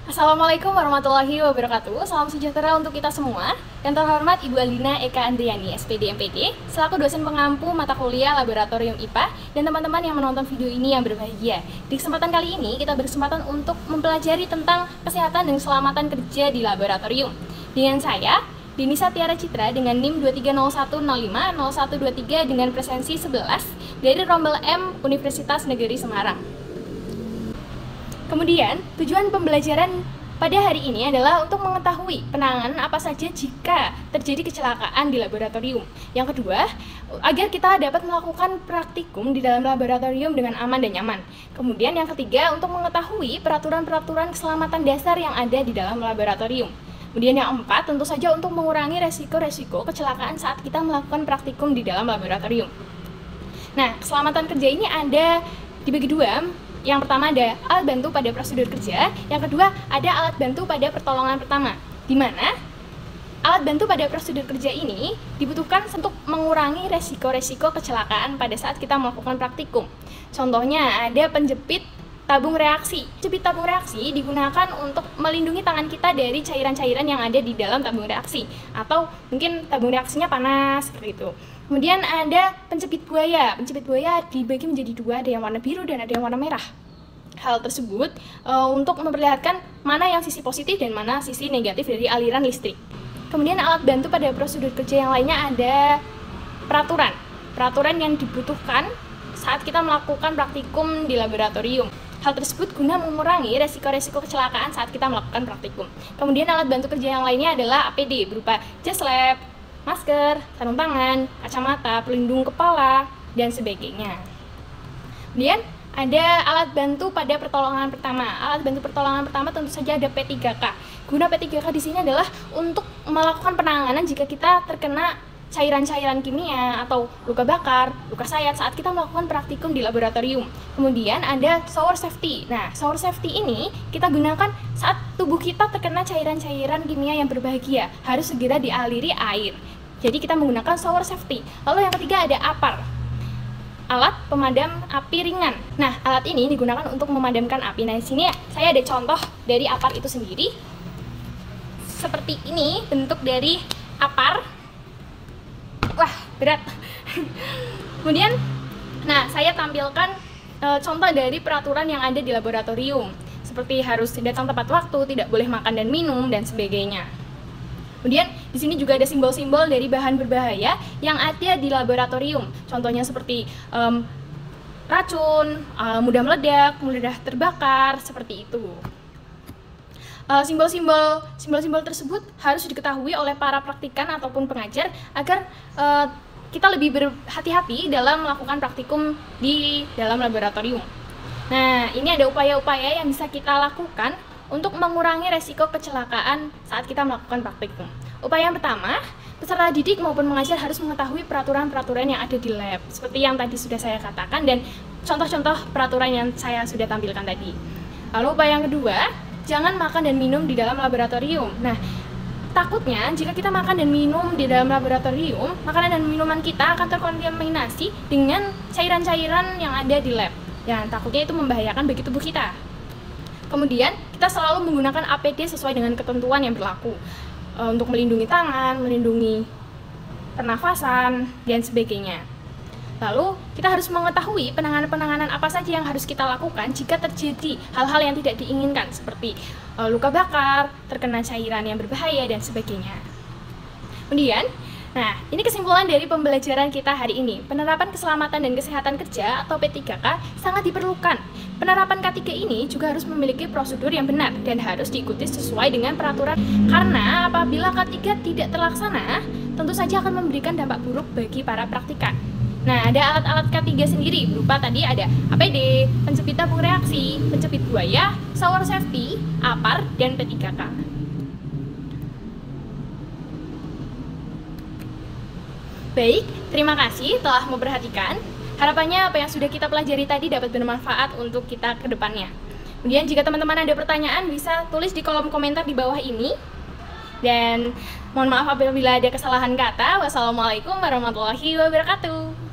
Assalamualaikum warahmatullahi wabarakatuh. Salam sejahtera untuk kita semua. Yang terhormat Ibu Aldina Eka Andriani, SPD MPD, selaku dosen pengampu mata kuliah Laboratorium IPA, dan teman-teman yang menonton video ini yang berbahagia. Di kesempatan kali ini, kita berkesempatan untuk mempelajari tentang kesehatan dan keselamatan kerja di laboratorium. Dengan saya, Denisa Tiara Citra, dengan NIM 2301050123 dengan presensi 11 dari Rombel M Universitas Negeri Semarang. Kemudian, tujuan pembelajaran pada hari ini adalah untuk mengetahui penanganan apa saja jika terjadi kecelakaan di laboratorium. Yang kedua, agar kita dapat melakukan praktikum di dalam laboratorium dengan aman dan nyaman. Kemudian yang ketiga, untuk mengetahui peraturan-peraturan keselamatan dasar yang ada di dalam laboratorium. Kemudian yang empat, tentu saja untuk mengurangi resiko-resiko kecelakaan saat kita melakukan praktikum di dalam laboratorium. Nah, keselamatan kerja ini ada dibagi dua. Yang pertama ada alat bantu pada prosedur kerja, yang kedua ada alat bantu pada pertolongan pertama, di mana alat bantu pada prosedur kerja ini dibutuhkan untuk mengurangi resiko-resiko kecelakaan pada saat kita melakukan praktikum. Contohnya ada penjepit tabung reaksi. Penjepit tabung reaksi digunakan untuk melindungi tangan kita dari cairan-cairan yang ada di dalam tabung reaksi, atau mungkin tabung reaksinya panas seperti itu. Kemudian ada penjepit buaya. Penjepit buaya dibagi menjadi dua, ada yang warna biru dan ada yang warna merah. Hal tersebut untuk memperlihatkan mana yang sisi positif dan mana sisi negatif dari aliran listrik. Kemudian alat bantu pada prosedur kerja yang lainnya ada peraturan. Peraturan yang dibutuhkan saat kita melakukan praktikum di laboratorium. Hal tersebut guna mengurangi resiko-resiko kecelakaan saat kita melakukan praktikum. Kemudian alat bantu kerja yang lainnya adalah APD berupa jas lab, masker, sarung tangan, kacamata, pelindung kepala, dan sebagainya. Kemudian ada alat bantu pada pertolongan pertama. Alat bantu pertolongan pertama tentu saja ada P3K. Guna P3K di sini adalah untuk melakukan penanganan jika kita terkena cairan-cairan kimia atau luka bakar, luka sayat saat kita melakukan praktikum di laboratorium. Kemudian ada shower safety. Nah, shower safety ini kita gunakan saat tubuh kita terkena cairan-cairan kimia yang berbahaya, harus segera dialiri air. Jadi kita menggunakan shower safety. Lalu yang ketiga ada APAR, alat pemadam api ringan. Nah, alat ini digunakan untuk memadamkan api. Nah, di sini saya ada contoh dari APAR itu sendiri. Seperti ini bentuk dari APAR. Wah, berat. Kemudian, nah saya tampilkan contoh dari peraturan yang ada di laboratorium, seperti harus datang tepat waktu, tidak boleh makan dan minum, dan sebagainya. Kemudian di sini juga ada simbol-simbol dari bahan berbahaya yang ada di laboratorium. Contohnya seperti racun, mudah meledak, mudah terbakar, seperti itu. Simbol-simbol tersebut harus diketahui oleh para praktikan ataupun pengajar agar kita lebih berhati-hati dalam melakukan praktikum di dalam laboratorium. Nah, ini ada upaya-upaya yang bisa kita lakukan untuk mengurangi resiko kecelakaan saat kita melakukan praktikum. Upaya yang pertama, peserta didik maupun mengajar harus mengetahui peraturan-peraturan yang ada di lab, seperti yang tadi sudah saya katakan dan contoh-contoh peraturan yang saya sudah tampilkan tadi. Lalu upaya yang kedua, jangan makan dan minum di dalam laboratorium. Nah, takutnya jika kita makan dan minum di dalam laboratorium, makanan dan minuman kita akan terkontaminasi dengan cairan-cairan yang ada di lab. Yang takutnya itu membahayakan bagi tubuh kita. Kemudian, kita selalu menggunakan APD sesuai dengan ketentuan yang berlaku untuk melindungi tangan, melindungi pernafasan, dan sebagainya. Lalu, kita harus mengetahui penanganan-penanganan apa saja yang harus kita lakukan jika terjadi hal-hal yang tidak diinginkan, seperti luka bakar, terkena cairan yang berbahaya, dan sebagainya. Kemudian, nah, ini kesimpulan dari pembelajaran kita hari ini. Penerapan keselamatan dan kesehatan kerja atau P3K sangat diperlukan. Penerapan K3 ini juga harus memiliki prosedur yang benar dan harus diikuti sesuai dengan peraturan. Karena apabila K3 tidak terlaksana, tentu saja akan memberikan dampak buruk bagi para praktikan. Nah, ada alat-alat K3 sendiri, berupa tadi ada APD, penjepit tabung reaksi, penjepit buaya, shower safety, APAR, dan P3K. Baik, terima kasih telah memperhatikan. Harapannya apa yang sudah kita pelajari tadi dapat bermanfaat untuk kita ke depannya. Kemudian jika teman-teman ada pertanyaan bisa tulis di kolom komentar di bawah ini. Dan mohon maaf apabila ada kesalahan kata. Wassalamualaikum warahmatullahi wabarakatuh.